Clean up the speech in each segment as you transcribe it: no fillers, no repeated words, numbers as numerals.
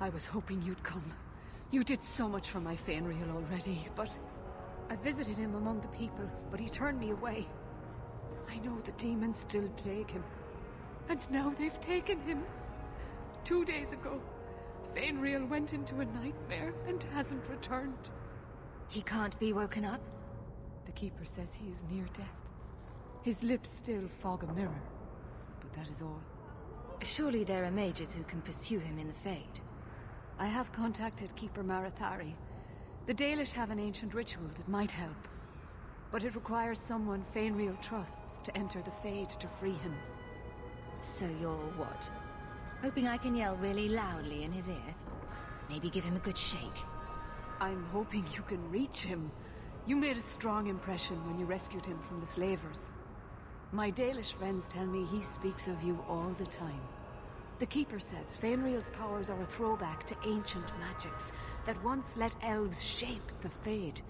I was hoping you'd come. You did so much for my Fainriel already, but... I visited him among the people, but he turned me away. I know the demons still plague him. And now they've taken him. 2 days ago, Fainriel went into a nightmare and hasn't returned. He can't be woken up? The Keeper says he is near death. His lips still fog a mirror, but that is all. Surely there are mages who can pursue him in the Fade. I have contacted Keeper Marathari. The Dalish have an ancient ritual that might help, but it requires someone Fainriel trusts to enter the Fade to free him. So you're what? Hoping I can yell really loudly in his ear? Maybe give him a good shake? I'm hoping you can reach him. You made a strong impression when you rescued him from the slavers. My Dalish friends tell me he speaks of you all the time. The Keeper says Fainriel's powers are a throwback to ancient magics that once let elves shape the Fade.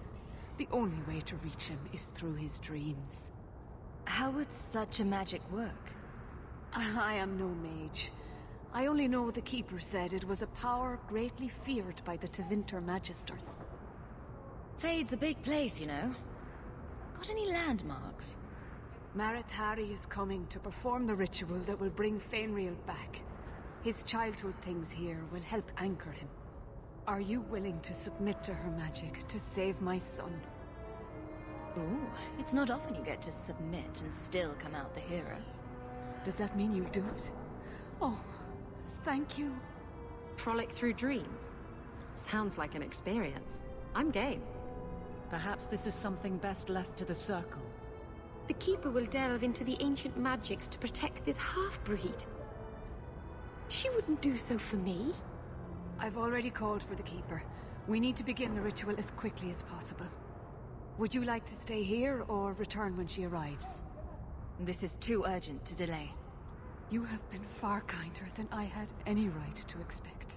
The only way to reach him is through his dreams. How would such a magic work? I am no mage. I only know the Keeper said it was a power greatly feared by the Tevinter Magisters. Fade's a big place, you know. Got any landmarks? Marathari is coming to perform the ritual that will bring Fainriel back. His childhood things here will help anchor him. Are you willing to submit to her magic to save my son? Ooh, it's not often you get to submit and still come out the hero. Does that mean you'll do it? Oh, thank you. Frolic through dreams? Sounds like an experience. I'm game. Perhaps this is something best left to the Circle. The Keeper will delve into the ancient magics to protect this half-breed. She wouldn't do so for me. I've already called for the Keeper. We need to begin the ritual as quickly as possible. Would you like to stay here or return when she arrives? This is too urgent to delay. You have been far kinder than I had any right to expect.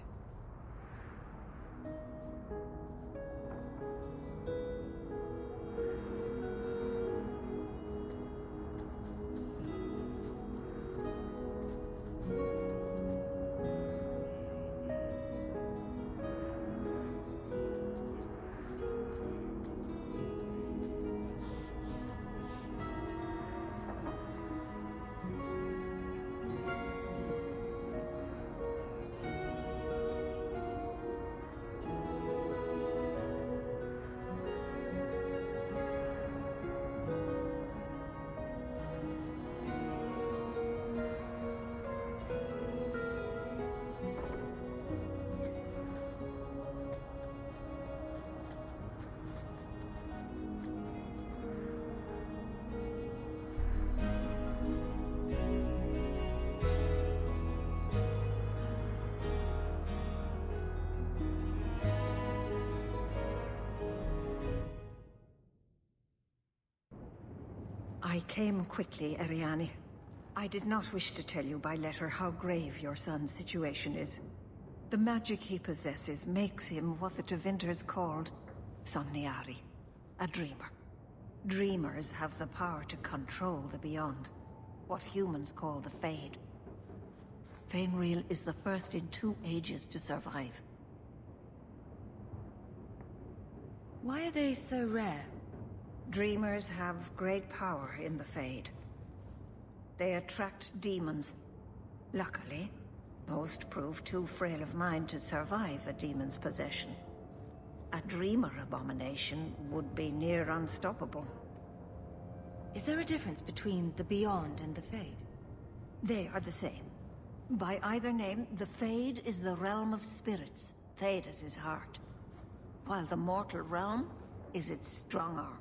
I came quickly, Ariane. I did not wish to tell you by letter how grave your son's situation is. The magic he possesses makes him what the Tevinters called Somniari, a dreamer. Dreamers have the power to control the beyond, what humans call the Fade. Fainriel is the first in 2 ages to survive. Why are they so rare? Dreamers have great power in the Fade. They attract demons. Luckily, most prove too frail of mind to survive a demon's possession. A dreamer abomination would be near unstoppable. Is there a difference between the Beyond and the Fade? They are the same. By either name, the Fade is the realm of spirits, Thedas' heart, while the mortal realm is its strong arm.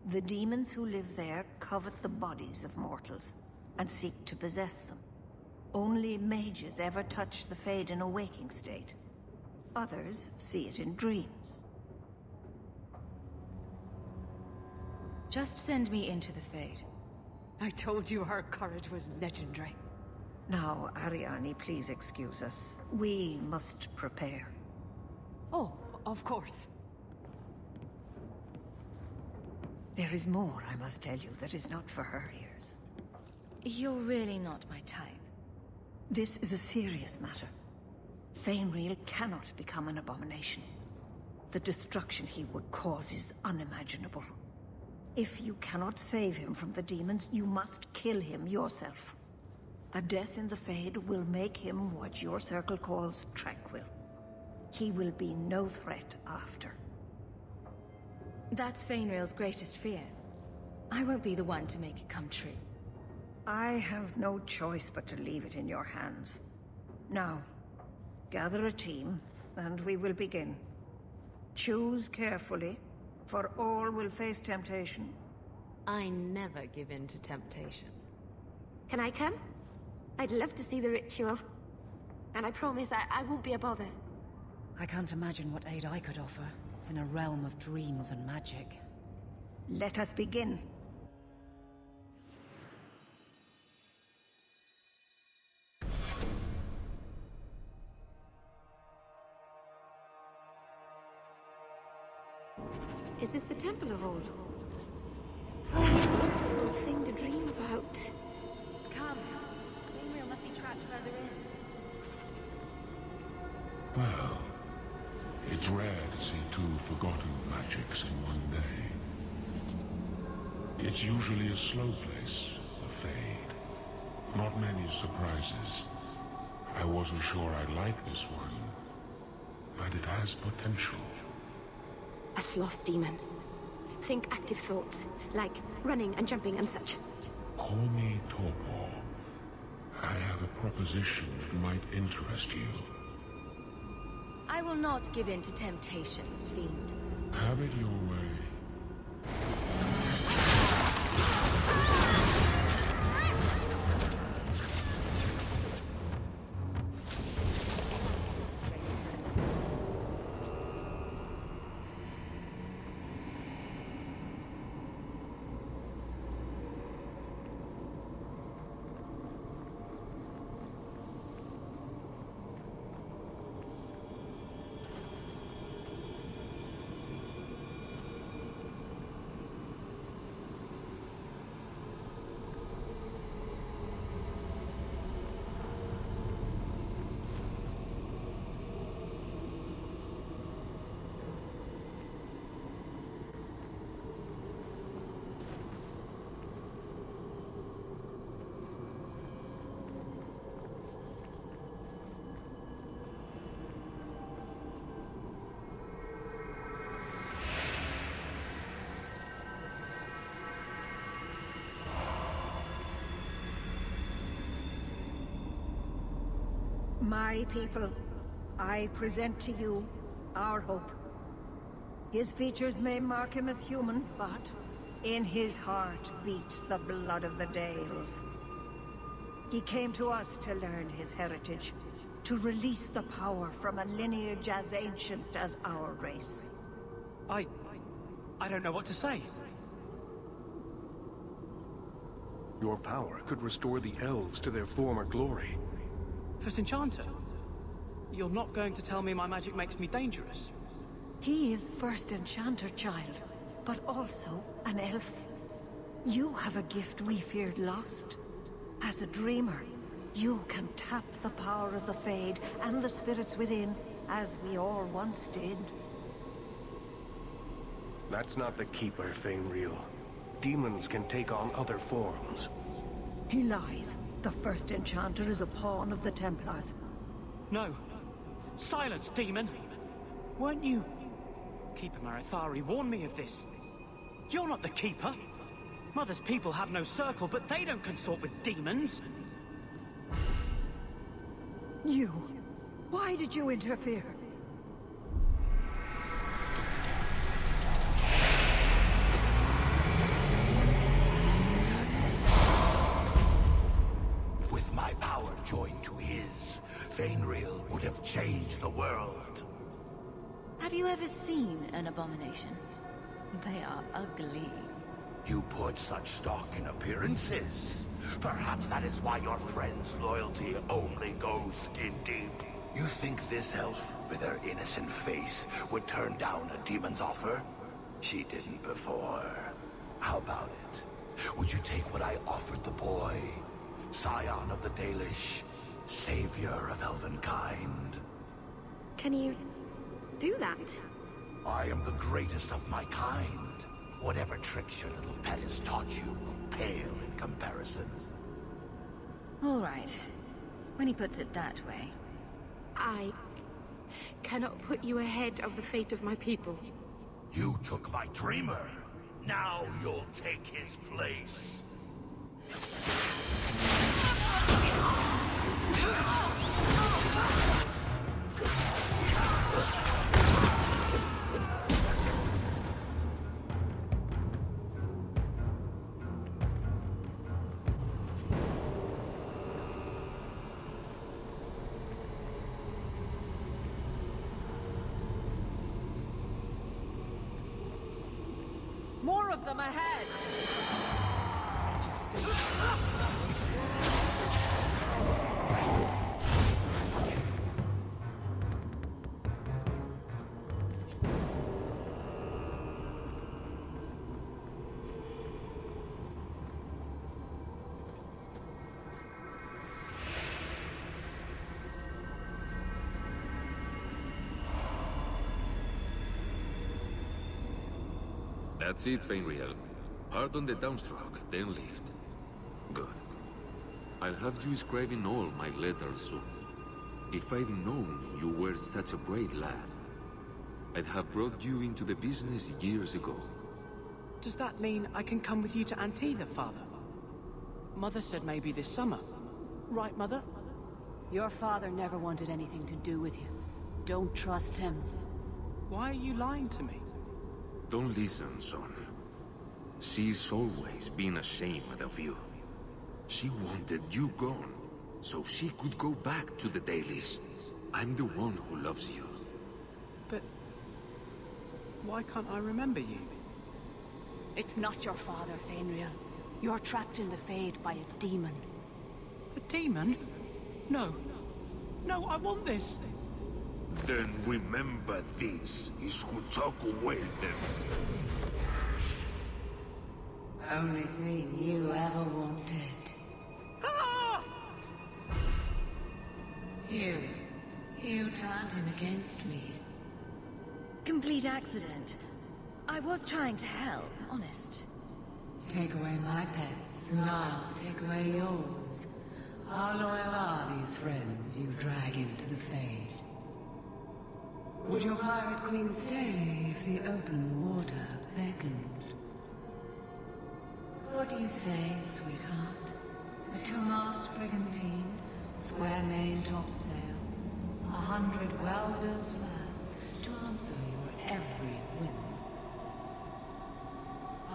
The demons who live there covet the bodies of mortals and seek to possess them. Only mages ever touch the Fade in a waking state. Others see it in dreams. Just send me into the Fade. I told you her courage was legendary. Now, Ariane, please excuse us. We must prepare. Oh, of course. There is more, I must tell you, that is not for her ears. You're really not my type. This is a serious matter. Fainriel cannot become an abomination. The destruction he would cause is unimaginable. If you cannot save him from the demons, you must kill him yourself. A death in the Fade will make him what your circle calls tranquil. He will be no threat after. That's Fainriel's greatest fear. I won't be the one to make it come true. I have no choice but to leave it in your hands. Now, gather a team, and we will begin. Choose carefully, for all will face temptation. I never give in to temptation. Can I come? I'd love to see the ritual. And I promise I won't be a bother. I can't imagine what aid I could offer in a realm of dreams and magic. Let us begin. Is this the Temple of Old? Oh, wonderful thing to dream about. Come. Fainriel must be trapped further in. Well, it's rare to see two forgotten magics in one day. It's usually a slow place, the Fade. Not many surprises. I wasn't sure I'd like this one, but it has potential. A sloth demon. Think active thoughts, like running and jumping and such. Call me Torpor. I have a proposition that might interest you. I will not give in to temptation, fiend. Have it your way. My people, I present to you our hope. His features may mark him as human, but in his heart beats the blood of the Dales. He came to us to learn his heritage, to release the power from a lineage as ancient as our race. I don't know what to say. Your power could restore the elves to their former glory. First Enchanter? You're not going to tell me my magic makes me dangerous? He is First Enchanter, child, but also an elf. You have a gift we feared lost. As a dreamer, you can tap the power of the Fade and the spirits within, as we all once did. That's not the Keeper, Fainriel. Demons can take on other forms. He lies. The First Enchanter is a pawn of the Templars. No. Silence, demon! Weren't you... Keeper Marethari warned me of this. You're not the Keeper. Mother's people have no circle, but they don't consort with demons. You... Why did you interfere? With my power joined to his, Fainriel would have changed the world. Have you ever seen an abomination? They are ugly. You put such stock in appearances. Perhaps that is why your friend's loyalty only goes skin deep. You think this elf, with her innocent face, would turn down a demon's offer? She didn't before. How about it? Would you take what I offered the boy? Scion of the Dalish, savior of elvenkind. can you do that? I am the greatest of my kind. Whatever tricks your little pet has taught you will pale in comparison. All right. When he puts it that way. I cannot put you ahead of the fate of my people. You took my dreamer. Now you'll take his place. More of them ahead! That's it, Fenrir. Hard on the downstroke, then lift. Good. I'll have you scribing all my letters soon. If I'd known you were such a brave lad, I'd have brought you into the business years ago. Does that mean I can come with you to Antitha, Father? Mother said maybe this summer. Right, Mother? Your father never wanted anything to do with you. Don't trust him. Why are you lying to me? Don't listen, son. She's always been ashamed of you. She wanted you gone, so she could go back to the dailies. I'm the one who loves you. But why can't I remember you? It's not your father, Fenrir. You're trapped in the Fade by a demon. A demon? No. No, I want this. Then remember this is who took away them. Only thing you ever wanted. Ah! You turned him against me. Complete accident. I was trying to help, honest. Take away my pets, and I'll take away yours. How loyal are these friends you drag into the Fade? Would your pirate queen stay if the open water beckoned? What do you say, sweetheart? A two-mast brigantine, square main topsail, 100 well-built lads to answer your every whim.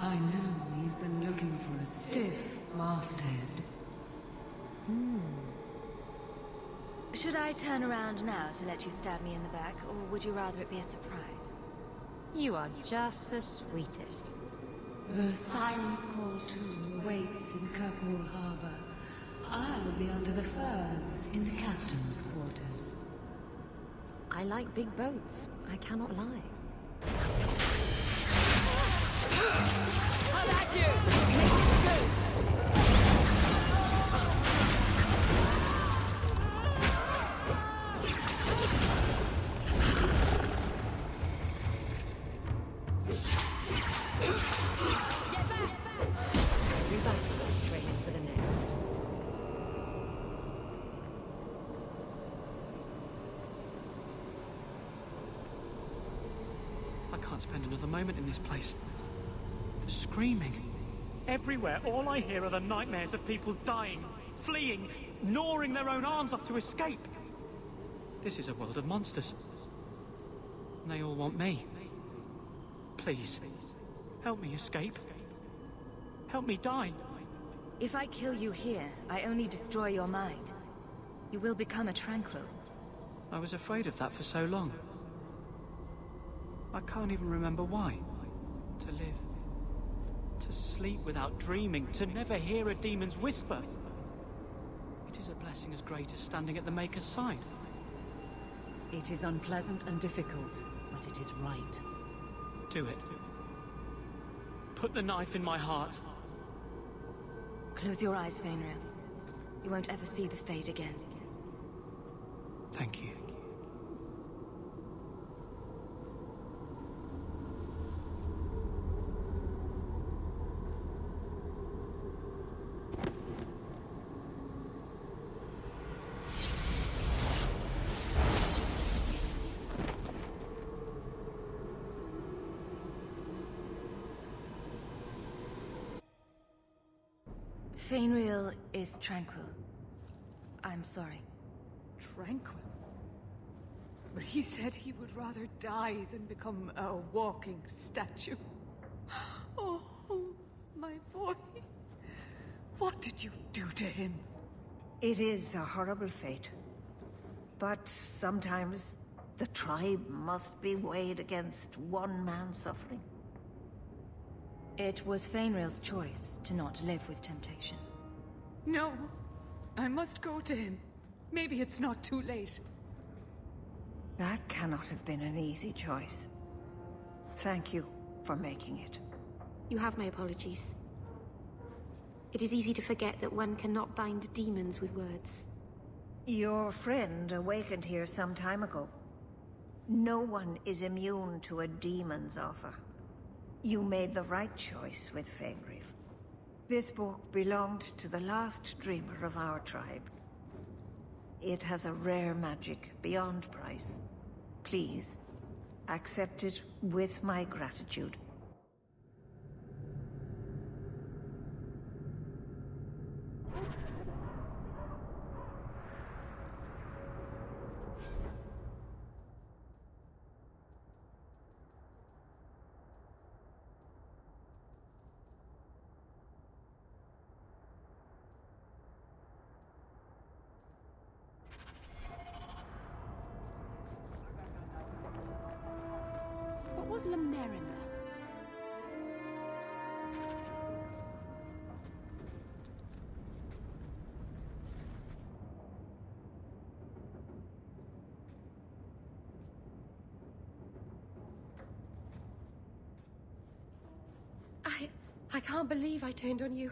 I know you've been looking for a stiff masthead. Should I turn around now to let you stab me in the back, or would you rather it be a surprise? You are just the sweetest. The Siren's Call too awaits in Kirkwall Harbor. I'll be under the firs in the captain's quarters. I like big boats. I cannot lie. Come at you! Good! I can't spend another moment in this place. The screaming. Everywhere, all I hear are the nightmares of people dying, fleeing, gnawing their own arms off to escape. This is a world of monsters. And they all want me. Please, help me escape. Help me die. If I kill you here, I only destroy your mind. You will become a tranquil. I was afraid of that for so long. I can't even remember why. To live. To sleep without dreaming. To never hear a demon's whisper. It is a blessing as great as standing at the Maker's side. It is unpleasant and difficult, but it is right. Do it. Put the knife in my heart. Close your eyes, Fenrir. You won't ever see the Fade again. Thank you. Fainriel is tranquil. I'm sorry. Tranquil. But he said he would rather die than become a walking statue. Oh, my boy. What did you do to him? It is a horrible fate. But sometimes the tribe must be weighed against one man's suffering. It was Fainriel's choice to not live with temptation. No. I must go to him. Maybe it's not too late. That cannot have been an easy choice. Thank you for making it. You have my apologies. It is easy to forget that one cannot bind demons with words. Your friend awakened here some time ago. No one is immune to a demon's offer. You made the right choice with Fainriel. This book belonged to the last dreamer of our tribe. It has a rare magic beyond price. Please, accept it with my gratitude. What was Lamerina? I can't believe I turned on you.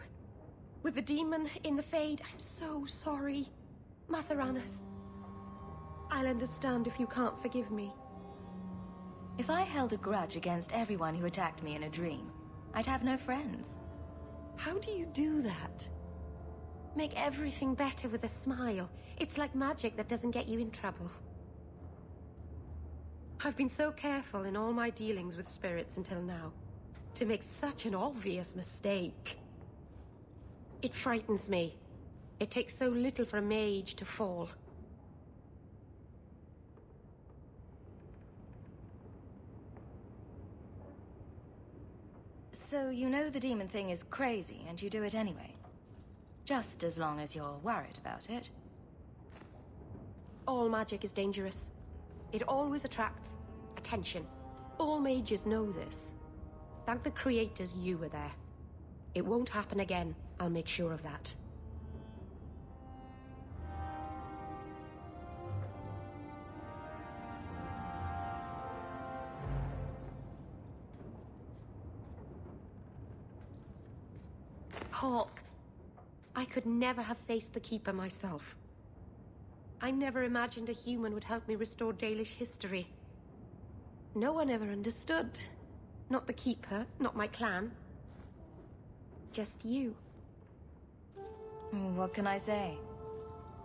With the demon in the Fade, I'm so sorry. Maseranas. I'll understand if you can't forgive me. If I held a grudge against everyone who attacked me in a dream, I'd have no friends. How do you do that? Make everything better with a smile. It's like magic that doesn't get you in trouble. I've been so careful in all my dealings with spirits until now. To make such an obvious mistake. It frightens me. It takes so little for a mage to fall. So you know the demon thing is crazy, and you do it anyway? Just as long as you're worried about it. All magic is dangerous. It always attracts attention. All mages know this. Thank the creators you were there. It won't happen again, I'll make sure of that. Hawke, I could never have faced the Keeper myself. I never imagined a human would help me restore Dalish history. No one ever understood. Not the Keeper, not my clan. Just you. What can I say?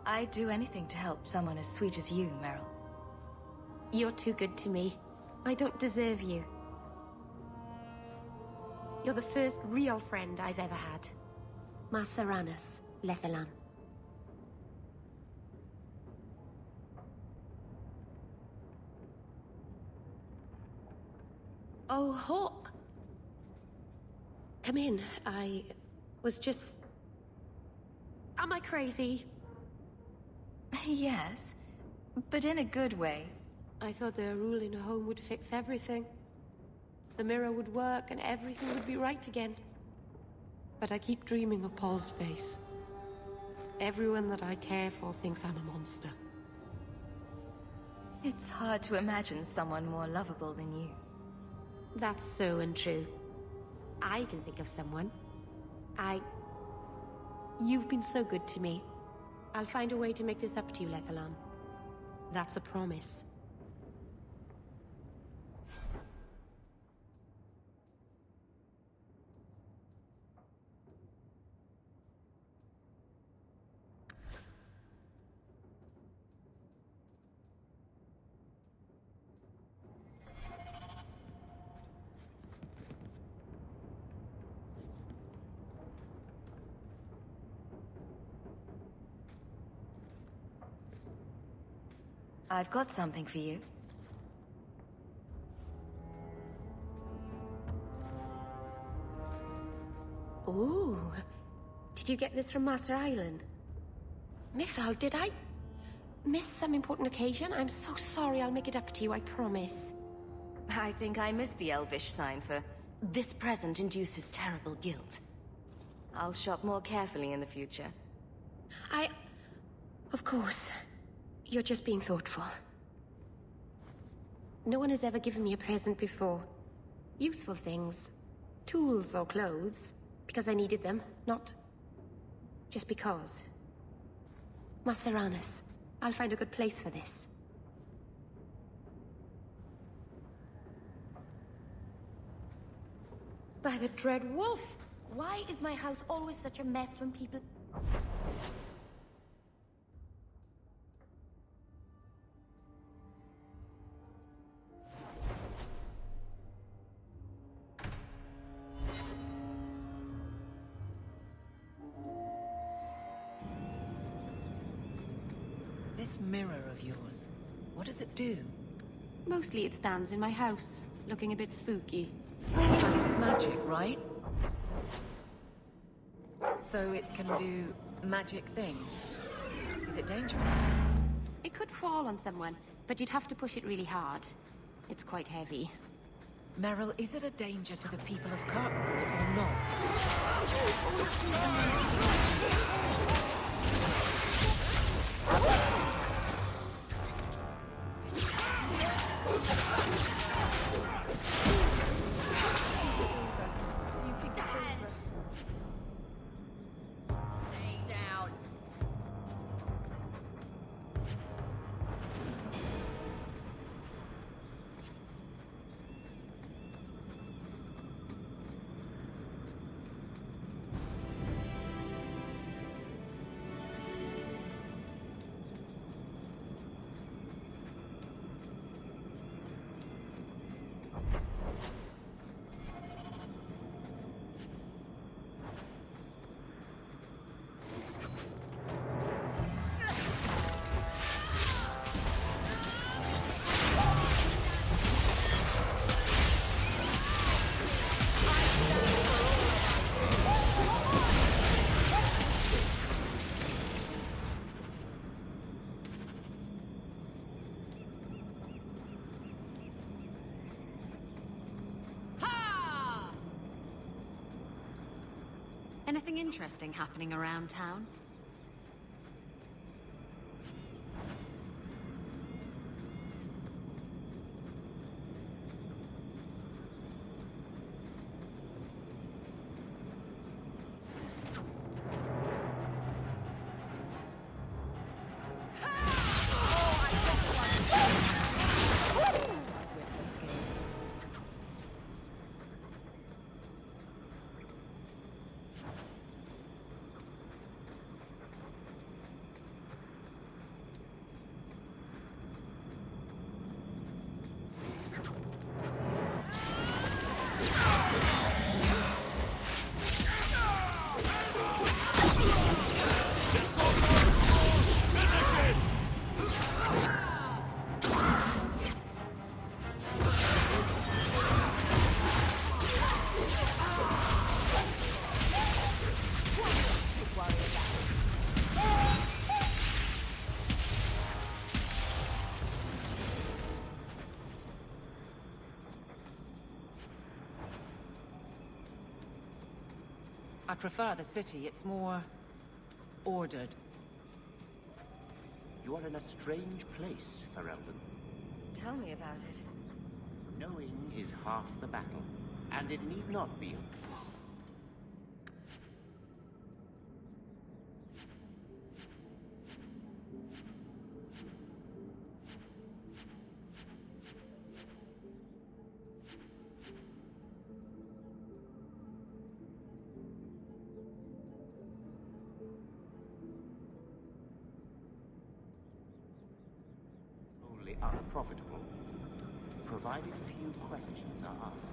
I'd do anything to help someone as sweet as you, Meryl. You're too good to me. I don't deserve you. You're the first real friend I've ever had. Maseranas, Lethalan. Oh, Hawke. Come in. I was just... Am I crazy? Yes, but in a good way. I thought the rule in a home would fix everything. The mirror would work and everything would be right again. But I keep dreaming of Paul's face. Everyone that I care for thinks I'm a monster. It's hard to imagine someone more lovable than you. That's so untrue. I can think of someone. You've been so good to me. I'll find a way to make this up to you, Lethalan. That's a promise. I've got something for you. Ooh. Did you get this from Master Island? Mythal, did I miss some important occasion? I'm so sorry. I'll make it up to you, I promise. I think I missed the Elvish sign for "This present induces terrible guilt." I'll shop more carefully in the future. Of course. You're just being thoughtful. No one has ever given me a present before. Useful things. Tools or clothes. Because I needed them, not just because. Maseranis, I'll find a good place for this. By the Dread Wolf! Why is my house always such a mess when people... This mirror of yours, what does it do? Mostly it stands in my house, looking a bit spooky. But it's magic, right? So it can do magic things. Is it dangerous? It could fall on someone, but you'd have to push it really hard. It's quite heavy. Meryl, is it a danger to the people of Kirkwall or not? Anything interesting happening around town? I prefer the city. It's more ordered. You are in a strange place, Ferelden. Tell me about it. Knowing is half the battle, and it need not be. Unprofitable, provided few questions are asked.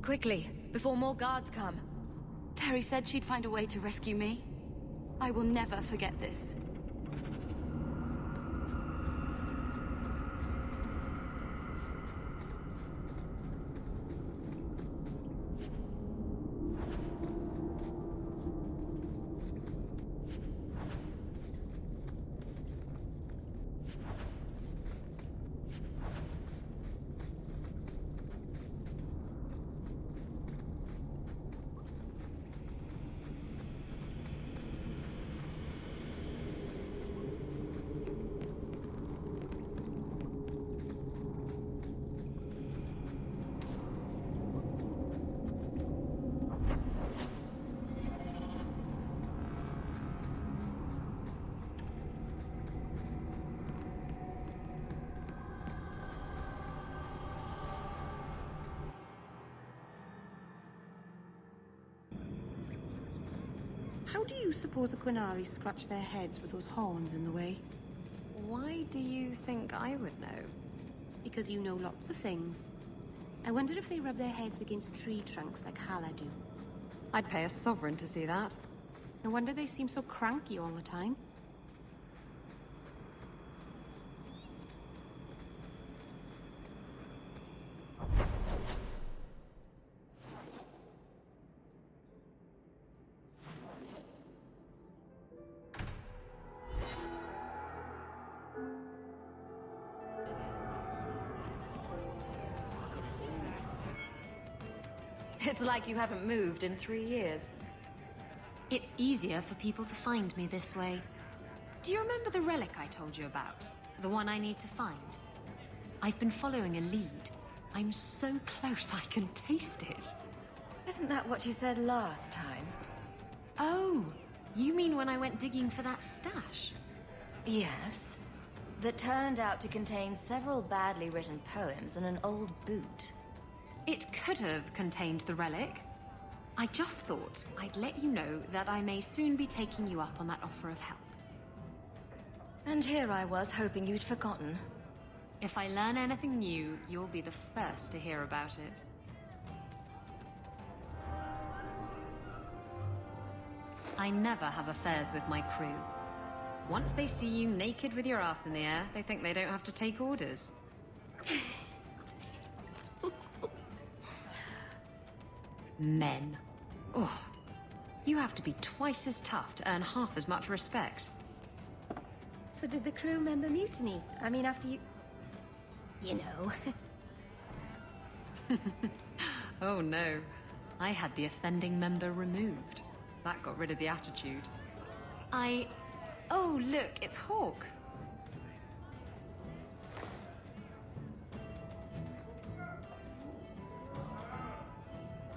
Quickly, before more guards come. Terry said she'd find a way to rescue me. I will never forget this. How do you suppose the Qunari scratch their heads with those horns in the way? Why do you think I would know? Because you know lots of things. I wondered if they rub their heads against tree trunks like Hala do. I'd pay a sovereign to see that. No wonder they seem so cranky all the time. It's like you haven't moved in 3 years. It's easier for people to find me this way. Do you remember the relic I told you about? The one I need to find? I've been following a lead. I'm so close I can taste it. Isn't that what you said last time? Oh, you mean when I went digging for that stash? Yes. That turned out to contain several badly written poems and an old boot. It could have contained the relic. I just thought I'd let you know that I may soon be taking you up on that offer of help. And here I was hoping you'd forgotten. If I learn anything new, you'll be the first to hear about it. I never have affairs with my crew. Once they see you naked with your ass in the air, they think they don't have to take orders. Men. Oh, you have to be twice as tough to earn half as much respect. So did the crew member mutiny? I mean, after you... You know. Oh no. I had the offending member removed. That got rid of the attitude. Oh, look, it's Hawke.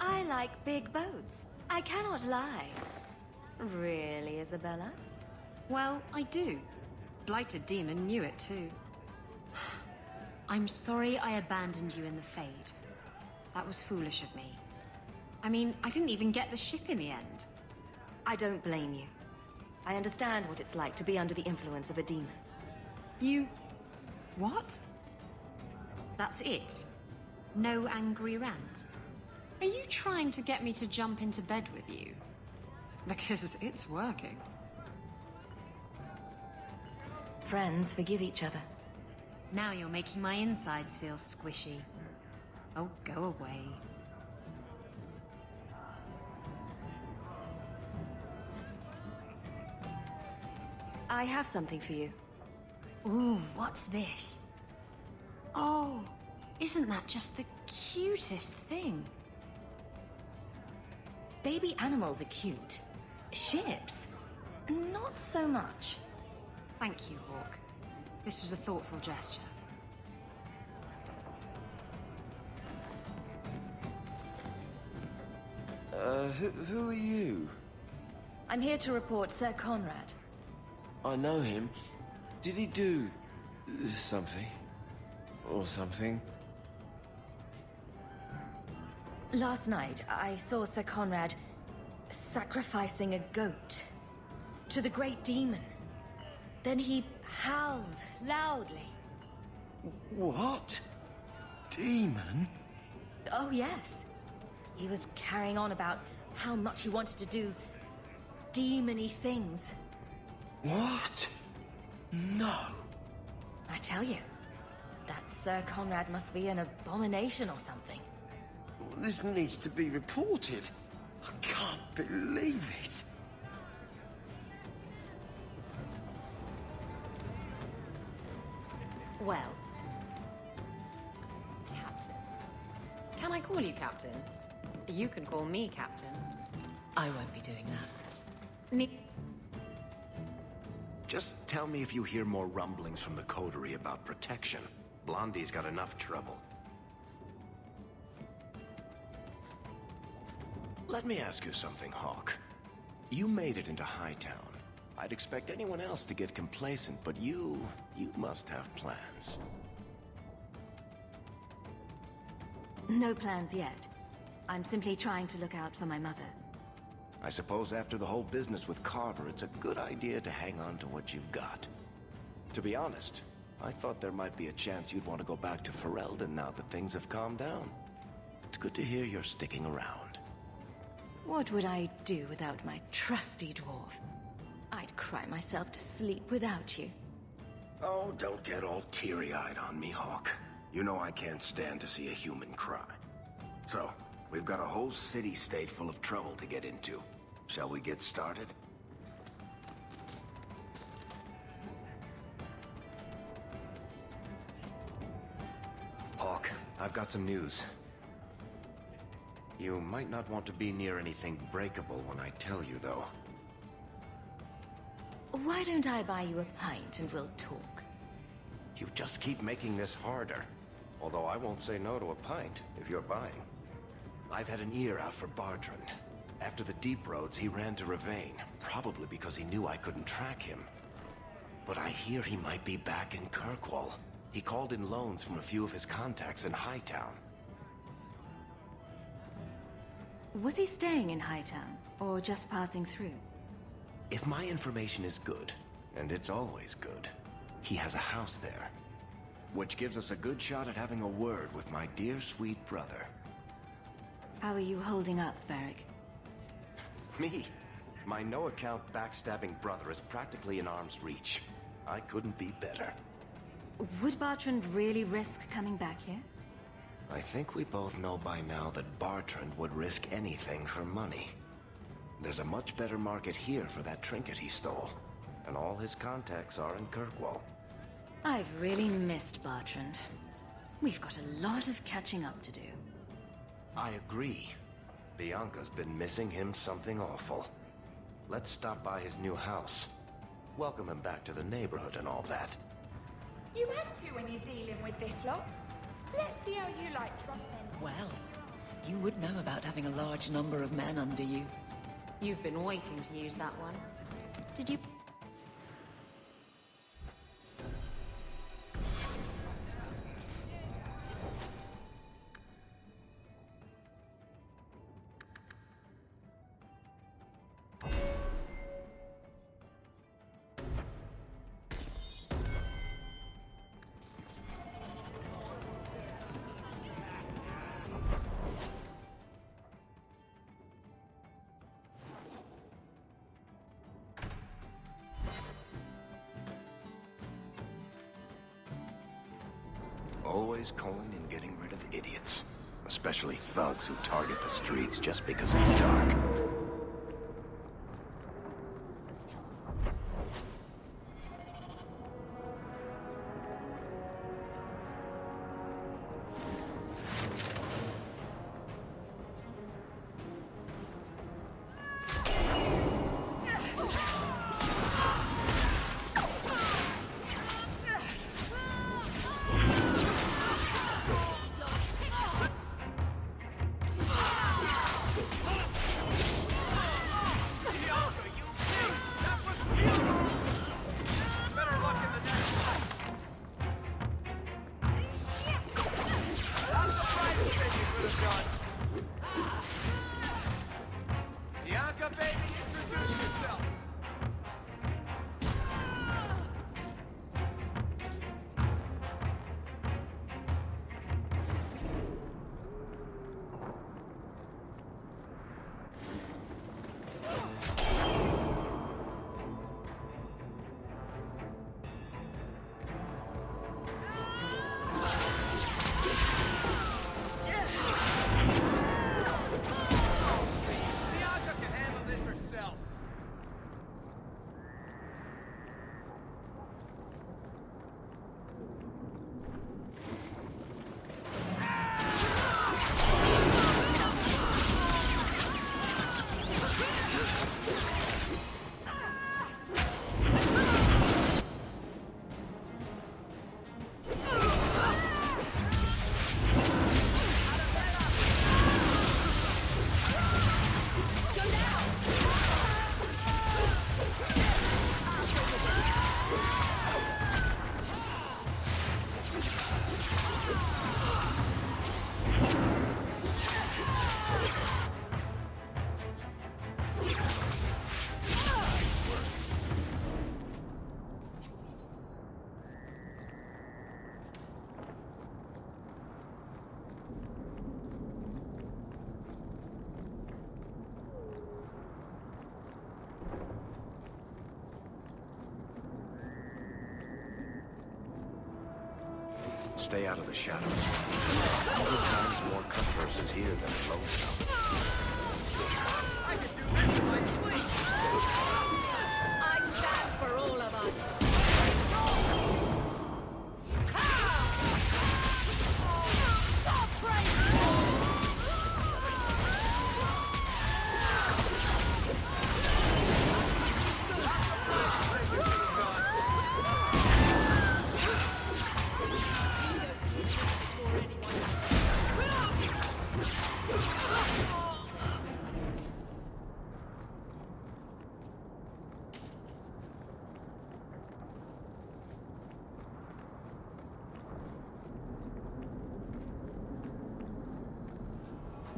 I like big boats. I cannot lie. Really, Isabella? Well, I do. Blighted Demon knew it too. I'm sorry I abandoned you in the Fade. That was foolish of me. I mean, I didn't even get the ship in the end. I don't blame you. I understand what it's like to be under the influence of a demon. You... what? That's it? No angry rant? Are you trying to get me to jump into bed with you? Because it's working. Friends forgive each other. Now you're making my insides feel squishy. Oh, go away. I have something for you. Ooh, what's this? Oh, isn't that just the cutest thing? Baby animals are cute. Ships, not so much. Thank you, Hawke. This was a thoughtful gesture. Who are you? I'm here to report Sir Conrad. I know him. Did he do... something? Or something? Last night, I saw Sir Conrad sacrificing a goat to the Great Demon. Then he howled loudly. What? Demon? Oh, yes. He was carrying on about how much he wanted to do demon-y things. What? No. I tell you, that Sir Conrad must be an abomination or something. This needs to be reported. I can't believe it. Well, Captain. Can I call you Captain? You can call me Captain. I won't be doing that. Just tell me if you hear more rumblings from the coterie about protection. Blondie's got enough trouble. Let me ask you something, Hawk. You made it into Hightown. I'd expect anyone else to get complacent, but you must have plans. No plans yet. I'm simply trying to look out for my mother. I suppose after the whole business with Carver, it's a good idea to hang on to what you've got. To be honest, I thought there might be a chance you'd want to go back to Ferelden now that things have calmed down. It's good to hear you're sticking around. What would I do without my trusty dwarf? I'd cry myself to sleep without you. Oh, don't get all teary-eyed on me, Hawk. You know I can't stand to see a human cry. So, we've got a whole city-state full of trouble to get into. Shall we get started? Hawk, I've got some news. You might not want to be near anything breakable when I tell you, though. Why don't I buy you a pint and we'll talk? You just keep making this harder. Although I won't say no to a pint, if you're buying. I've had an ear out for Bartrand. After the Deep Roads, he ran to Rivain, probably because he knew I couldn't track him. But I hear he might be back in Kirkwall. He called in loans from a few of his contacts in Hightown. Was he staying in Hightown, or just passing through? If my information is good, and it's always good, he has a house there. Which gives us a good shot at having a word with my dear sweet brother. How are you holding up, Varric? Me? My no-account backstabbing brother is practically in arm's reach. I couldn't be better. Would Bartrand really risk coming back here? I think we both know by now that Bartrand would risk anything for money. There's a much better market here for that trinket he stole, and all his contacts are in Kirkwall. I've really missed Bartrand. We've got a lot of catching up to do. I agree. Bianca's been missing him something awful. Let's stop by his new house. Welcome him back to the neighborhood and all that. You have to when you're dealing with this lot. Let's see how you like drunk men. Well, you would know about having a large number of men under you. You've been waiting to use that one. Did you... Always calling and getting rid of idiots. Especially thugs who target the streets just because it's dark. Stay out of the shadows. 100 times more cut verses here than Flowstone. I stand for all of us.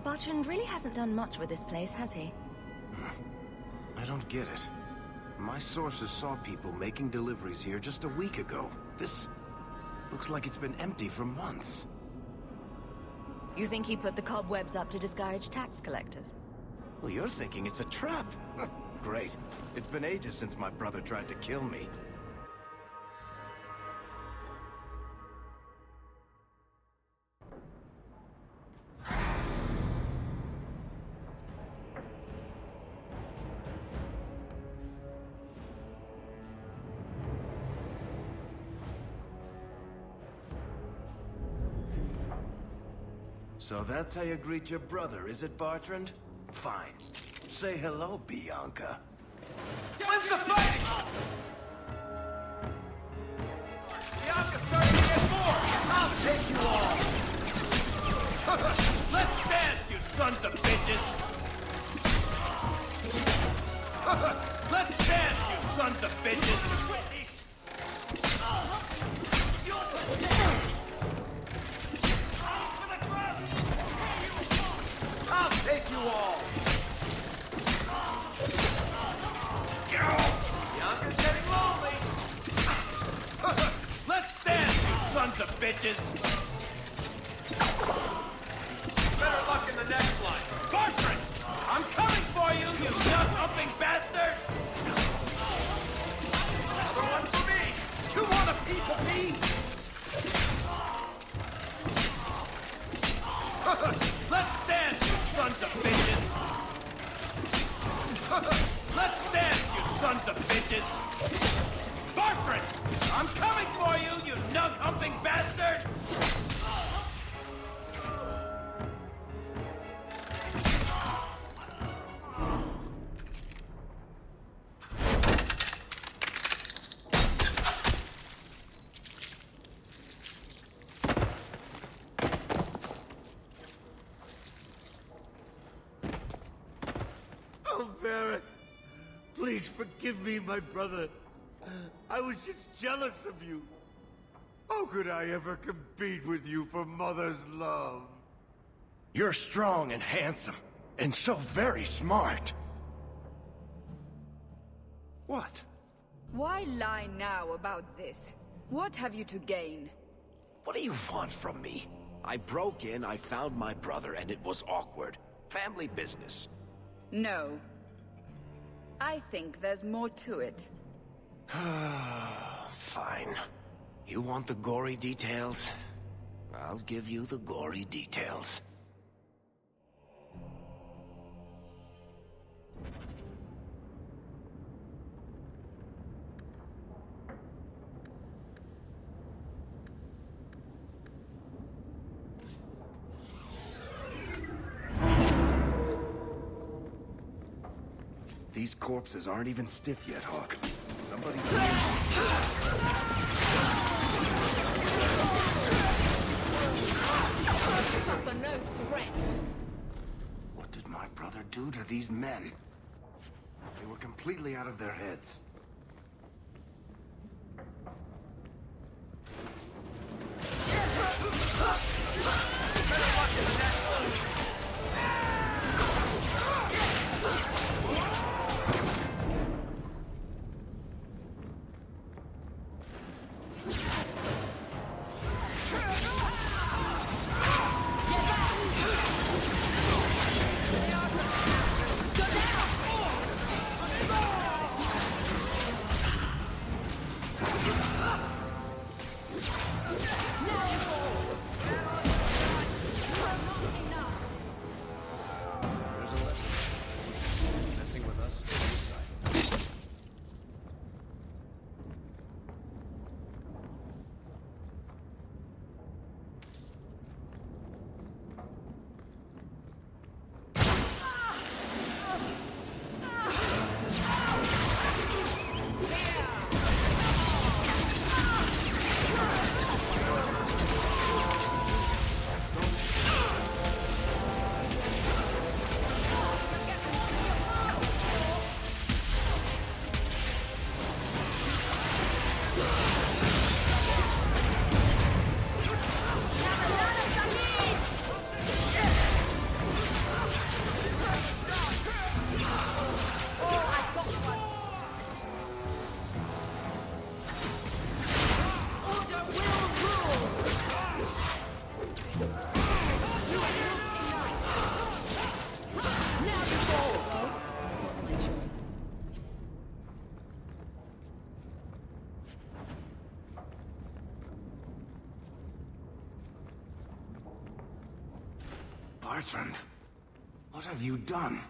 Bertrand really hasn't done much with this place, has he? I don't get it. My sources saw people making deliveries here just a week ago. This looks like it's been empty for months. You think he put the cobwebs up to discourage tax collectors? Well, you're thinking it's a trap. Great. It's been ages since my brother tried to kill me. So that's how you greet your brother, is it, Bertrand? Fine. Say hello, Bianca. When's the fight? Bianca's starting to get bored! I'll take you all! Let's dance, you sons of bitches! Let's dance, you sons of bitches! I'll take you all! Bianca's getting lonely! Let's dance, you sons of bitches! Better luck in the next line. Bertrand! I'm coming for you, you nut-humping bastard! Another one for me! You want a piece of me? Let's dance, you sons of bitches! Let's dance, you sons of bitches! Bertrand! I'm coming for you, you nut-humping bastard! Oh, Varric, please forgive me, my brother. I was just jealous of you. How could I ever compete with you for Mother's love? You're strong and handsome, and so very smart. What? Why lie now about this? What have you to gain? What do you want from me? I broke in, I found my brother, and it was awkward. Family business. No. I think there's more to it. Fine. You want the gory details? I'll give you the gory details. These corpses aren't even stiff yet, Hawk. Somebody... Suffer no threat. What did my brother do to these men? They were completely out of their heads. Bertrand, what have you done?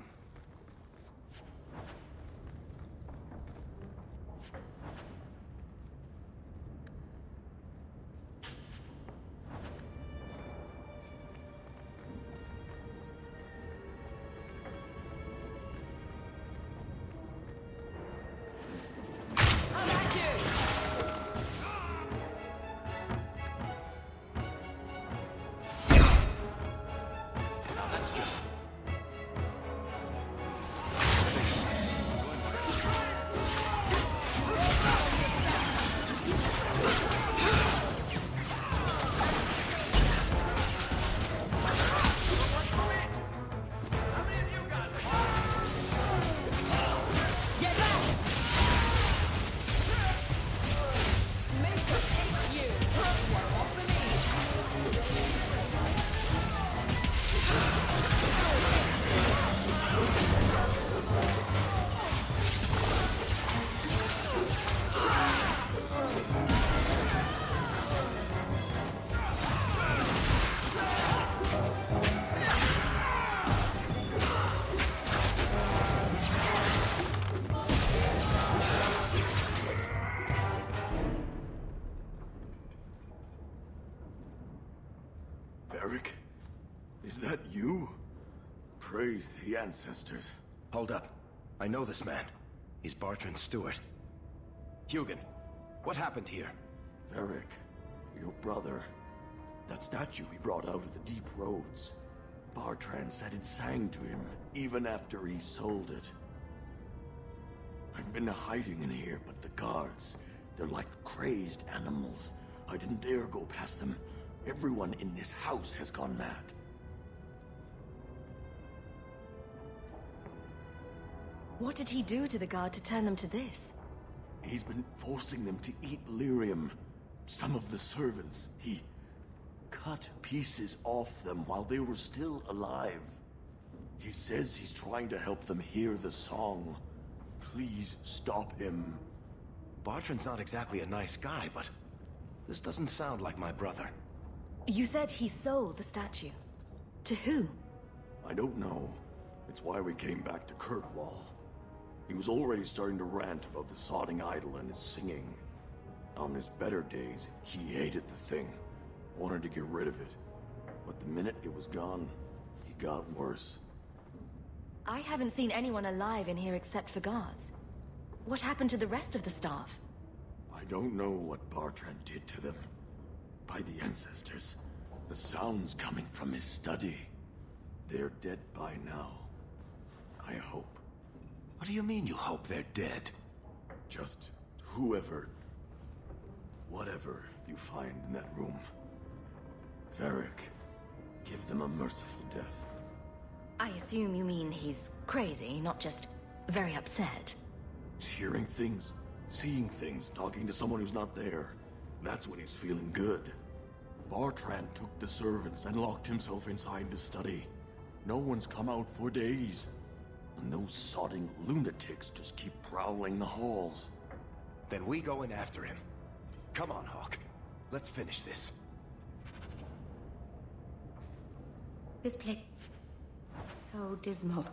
Varric? Is that you? Praise the ancestors. Hold up. I know this man. He's Bertrand Stewart. Hugin, what happened here? Varric, your brother. That statue he brought out of the deep roads. Bertrand said it sang to him, even after he sold it. I've been hiding in here, but the guards, they're like crazed animals. I didn't dare go past them. Everyone in this house has gone mad. What did he do to the guard to turn them to this? He's been forcing them to eat lyrium. Some of the servants, he cut pieces off them while they were still alive. He says he's trying to help them hear the song. Please stop him. Bertrand's not exactly a nice guy, but this doesn't sound like my brother. You said he sold the statue. To who? I don't know. It's why we came back to Kirkwall. He was already starting to rant about the sodding idol and his singing. On his better days, he hated the thing. Wanted to get rid of it. But the minute it was gone, he got worse. I haven't seen anyone alive in here except for guards. What happened to the rest of the staff? I don't know what Bertrand did to them. By the ancestors, the sounds coming from his study. They're dead by now. I hope. What do you mean you hope they're dead? Just whoever, whatever you find in that room. Varric, give them a merciful death. I assume you mean he's crazy, not just very upset. He's hearing things, seeing things, talking to someone who's not there. That's when he's feeling good. Bertrand took the servants and locked himself inside the study. No one's come out for days. And those sodding lunatics just keep prowling the halls. Then we go in after him. Come on, Hawke. Let's finish this. This place... so dismal.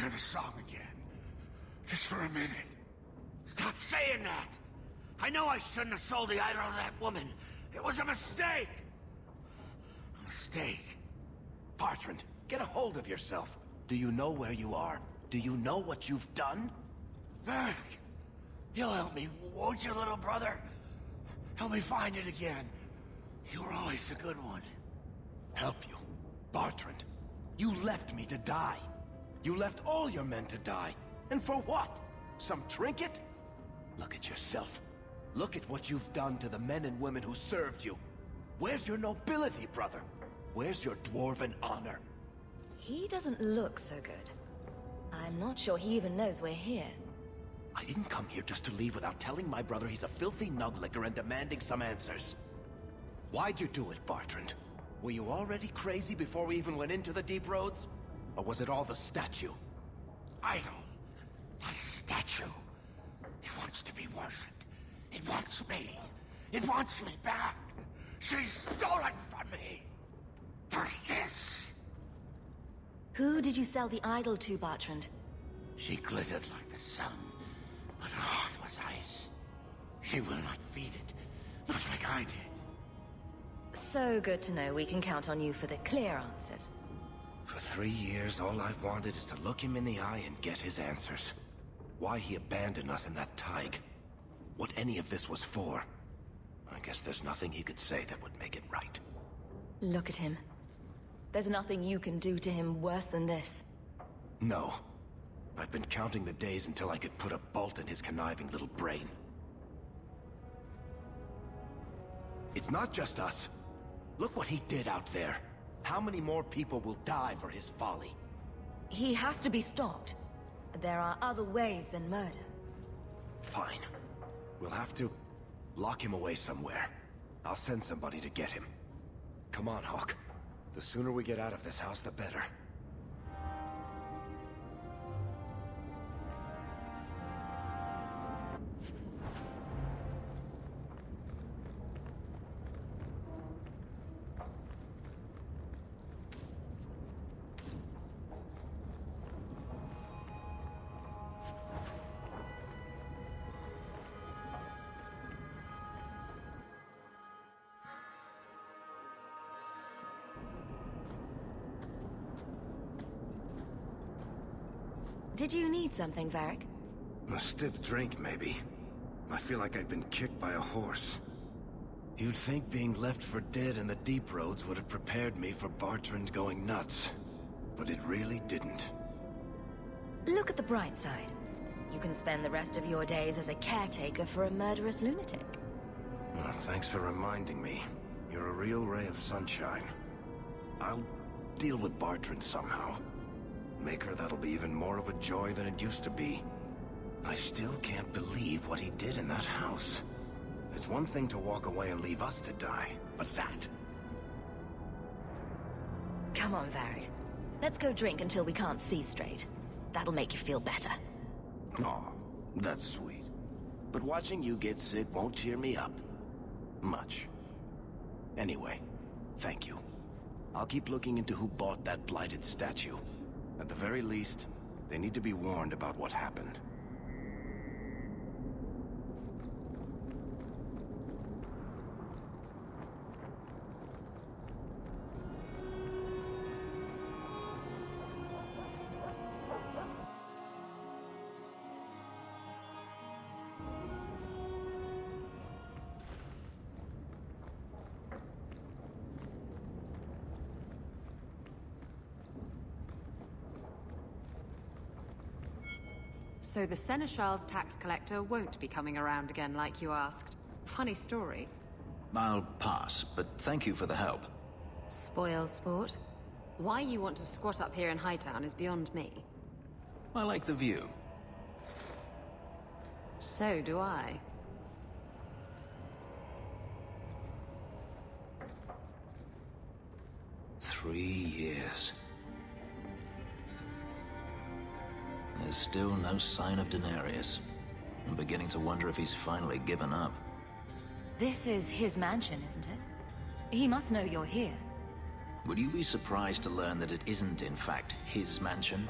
hear the song again. Just for a minute. Stop saying that! I know I shouldn't have sold the idol to that woman. It was a mistake! A mistake. Bertrand, get a hold of yourself. Do you know where you are? Do you know what you've done? Varric, you'll help me, won't you, little brother? Help me find it again. You were always a good one. Help you? Bertrand, you left me to die. You left all your men to die. And for what? Some trinket? Look at yourself. Look at what you've done to the men and women who served you. Where's your nobility, brother? Where's your dwarven honor? He doesn't look so good. I'm not sure he even knows we're here. I didn't come here just to leave without telling my brother he's a filthy nuglicker and demanding some answers. Why'd you do it, Bertrand? Were you already crazy before we even went into the Deep Roads? Or was it all the statue? Idol. Not a statue. It wants to be worshipped. It wants me. It wants me back. She's stolen from me. For this. Who did you sell the idol to, Bertrand? She glittered like the sun, but her heart was ice. She will not feed it. Not like I did. So good to know we can count on you for the clear answers. For 3 years, all I've wanted is to look him in the eye and get his answers. Why he abandoned us in that thaig. What any of this was for. I guess there's nothing he could say that would make it right. Look at him. There's nothing you can do to him worse than this. No. I've been counting the days until I could put a bolt in his conniving little brain. It's not just us. Look what he did out there. How many more people will die for his folly? He has to be stopped. There are other ways than murder. Fine. We'll have to lock him away somewhere. I'll send somebody to get him. Come on, Hawke. The sooner we get out of this house, the better. Did you need something, Varric? A stiff drink, maybe. I feel like I've been kicked by a horse. You'd think being left for dead in the Deep Roads would have prepared me for Bertrand going nuts. But it really didn't. Look at the bright side. You can spend the rest of your days as a caretaker for a murderous lunatic. Well, thanks for reminding me. You're a real ray of sunshine. I'll deal with Bertrand somehow. Make her that'll be even more of a joy than it used to be. I still can't believe what he did in that house. It's one thing to walk away and leave us to die, but that... Come on, Varric. Let's go drink until we can't see straight. That'll make you feel better. Aw, that's sweet. But watching you get sick won't cheer me up. Much. Anyway, thank you. I'll keep looking into who bought that blighted statue. At the very least, they need to be warned about what happened. So the Seneschal's tax collector won't be coming around again like you asked. Funny story. I'll pass, but thank you for the help. Spoil sport. Why you want to squat up here in Hightown is beyond me. I like the view. So do I. Three years. There's still no sign of Denarius. I'm beginning to wonder if he's finally given up. This is his mansion, isn't it? He must know you're here. Would you be surprised to learn that it isn't, in fact, his mansion?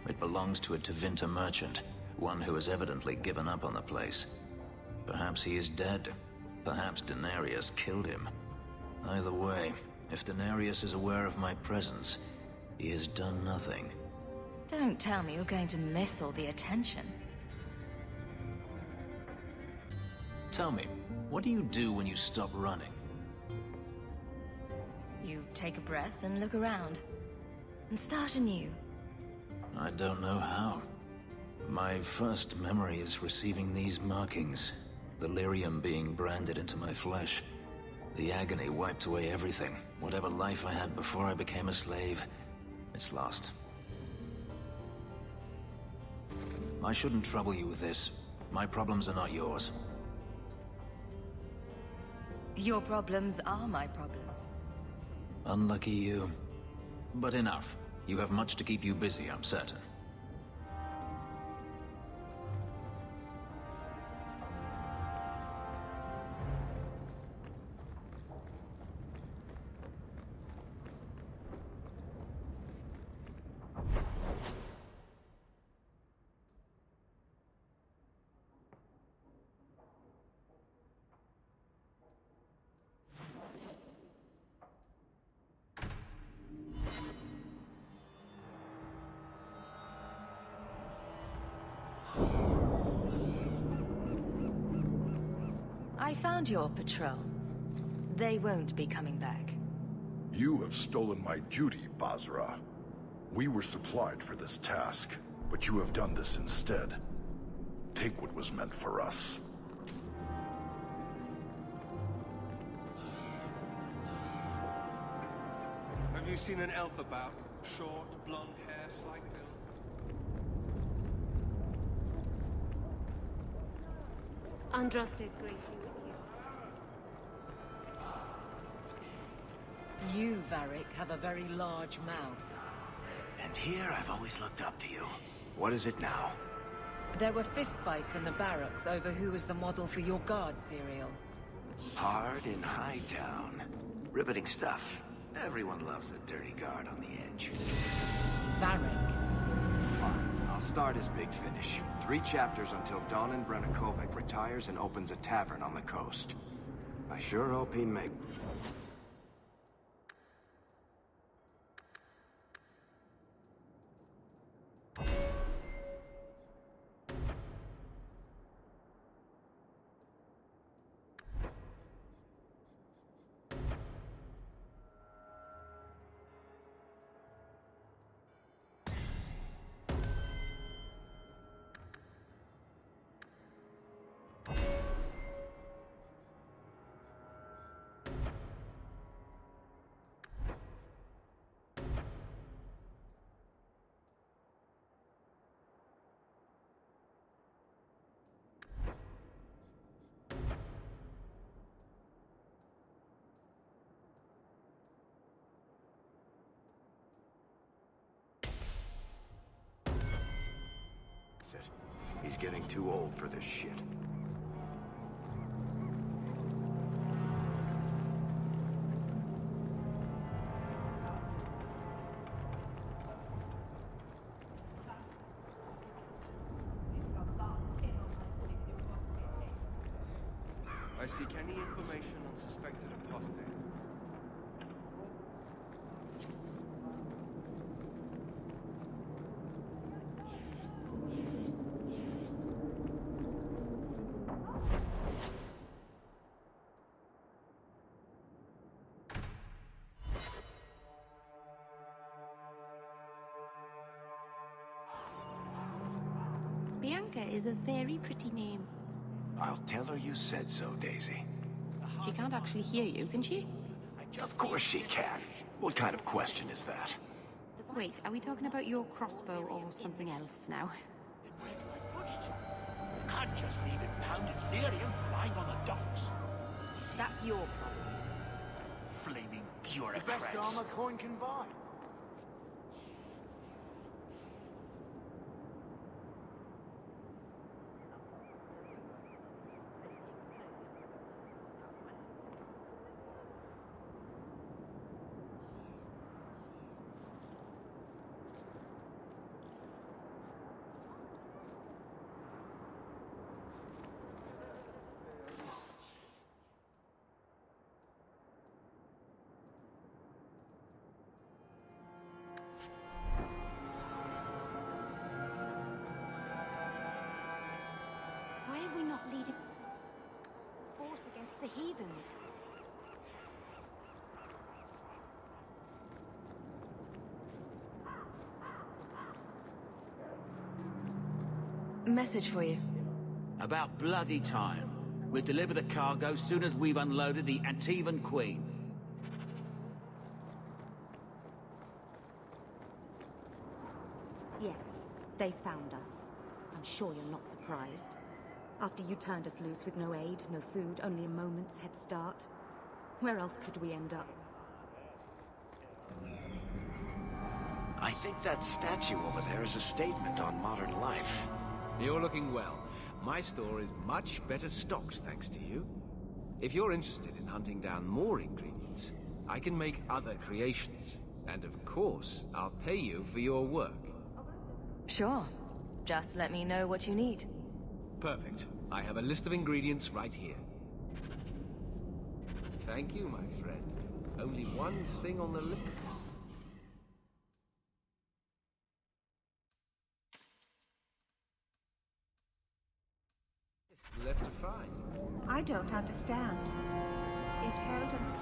It belongs to a Tevinter merchant, one who has evidently given up on the place. Perhaps he is dead. Perhaps Denarius killed him. Either way, if Denarius is aware of my presence, he has done nothing. Don't tell me you're going to miss all the attention. Tell me, what do you do when you stop running? You take a breath and look around. And start anew. I don't know how. My first memory is receiving these markings. The lyrium being branded into my flesh. The agony wiped away everything. Whatever life I had before I became a slave, it's lost. I shouldn't trouble you with this. My problems are not yours. Your problems are my problems. Unlucky you. But enough. You have much to keep you busy, I'm certain. I found your patrol. They won't be coming back. You have stolen my duty, Basra. We were supplied for this task, but you have done this instead. Take what was meant for us. Have you seen an elf about? Short, blonde hair, slight build? Andraste's grace be with you. You, Varric, have a very large mouth. And here I've always looked up to you. What is it now? There were fistfights in the barracks over who was the model for your guard serial. Hard in Hightown. Riveting stuff. Everyone loves a dirty guard on the edge. Varric. Fine. I'll start as Big Finish. 3 chapters until Donan Brennakovic retires and opens a tavern on the coast. I sure hope he makes... He's getting too old for this shit. I seek any information on suspected apostates. Bianca is a very pretty name. I'll tell her you said so, Daisy. She can't actually hear you, can she? Of course she can. What kind of question is that? Wait, are we talking about your crossbow or something else now? Can't just leave impounded lyrium lying on the docks. That's your problem. Flaming The bureaucrats. best armor coin can buy. the heathens. Message for you. About bloody time. We'll deliver the cargo soon as we've unloaded the Antivan Queen. Yes, they found us. I'm sure you're not surprised. After you turned us loose with no aid, no food, only a moment's head start. Where else could we end up? I think that statue over there is a statement on modern life. You're looking well. My store is much better stocked thanks to you. If you're interested in hunting down more ingredients, I can make other creations. And of course, I'll pay you for your work. Sure. Just let me know what you need. Perfect. I have a list of ingredients right here. Thank you, my friend. Only one thing on the list. Left to find. I don't understand. It held him.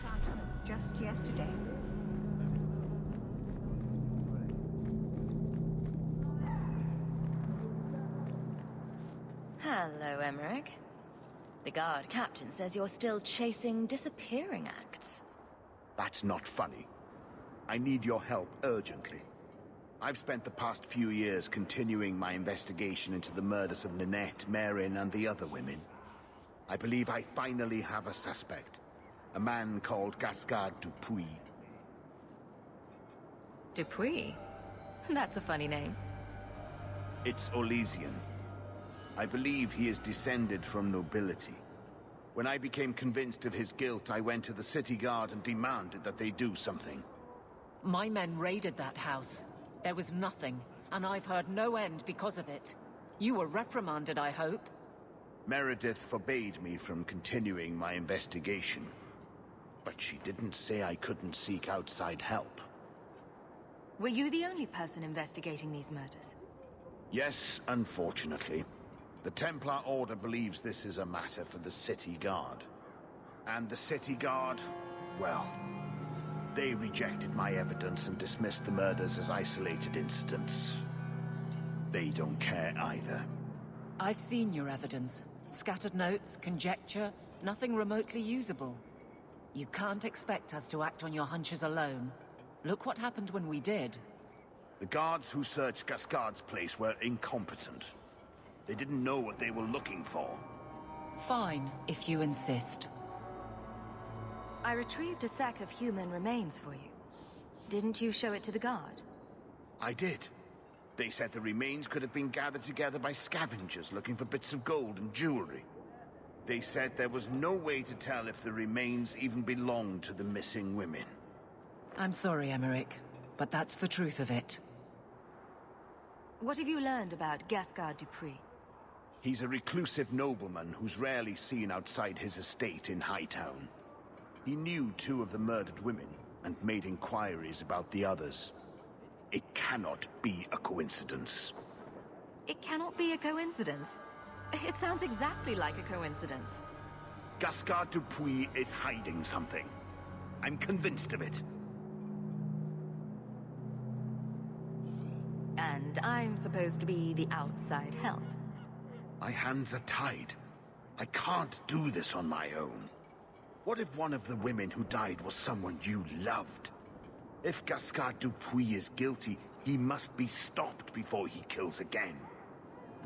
Shot him just yesterday. Hello, Emmerich. The guard captain says you're still chasing disappearing acts. That's not funny. I need your help urgently. I've spent the past few years continuing my investigation into the murders of Ninette, Merrin, and the other women. I believe I finally have a suspect. A man called Gascard Dupuis. Dupuis? That's a funny name. It's Orlesian. I believe he is descended from nobility. When I became convinced of his guilt, I went to the city guard and demanded that they do something. My men raided that house. There was nothing, and I've heard no end because of it. You were reprimanded, I hope? Meredith forbade me from continuing my investigation. But she didn't say I couldn't seek outside help. Were you the only person investigating these murders? Yes, unfortunately. The Templar Order believes this is a matter for the City Guard. And the City Guard, well, they rejected my evidence and dismissed the murders as isolated incidents. They don't care either. I've seen your evidence. Scattered notes, conjecture, nothing remotely usable. You can't expect us to act on your hunches alone. Look what happened when we did. The guards who searched Gascard's place were incompetent. They didn't know what they were looking for. Fine, if you insist. I retrieved a sack of human remains for you. Didn't you show it to the guard? I did. They said the remains could have been gathered together by scavengers looking for bits of gold and jewelry. They said there was no way to tell if the remains even belonged to the missing women. I'm sorry, Emmerich, but that's the truth of it. What have you learned about Gascard Dupuis? He's a reclusive nobleman who's rarely seen outside his estate in Hightown. He knew 2 of the murdered women and made inquiries about the others. It cannot be a coincidence. It cannot be a coincidence. It sounds exactly like a coincidence. Gascard Dupuis is hiding something. I'm convinced of it. And I'm supposed to be the outside help. My hands are tied. I can't do this on my own. What if one of the women who died was someone you loved? If Gascard Dupuis is guilty, he must be stopped before he kills again.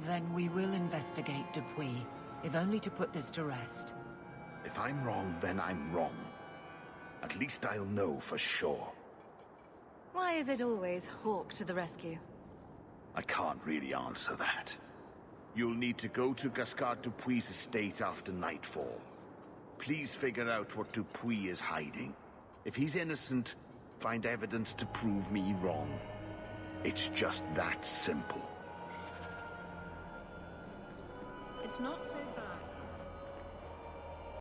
Then we will investigate Dupuis, if only to put this to rest. If I'm wrong, then I'm wrong. At least I'll know for sure. Why is it always Hawk to the rescue? I can't really answer that. You'll need to go to Gascard Dupuis' estate after nightfall. Please figure out what Dupuis is hiding. If he's innocent, find evidence to prove me wrong. It's just that simple. It's not so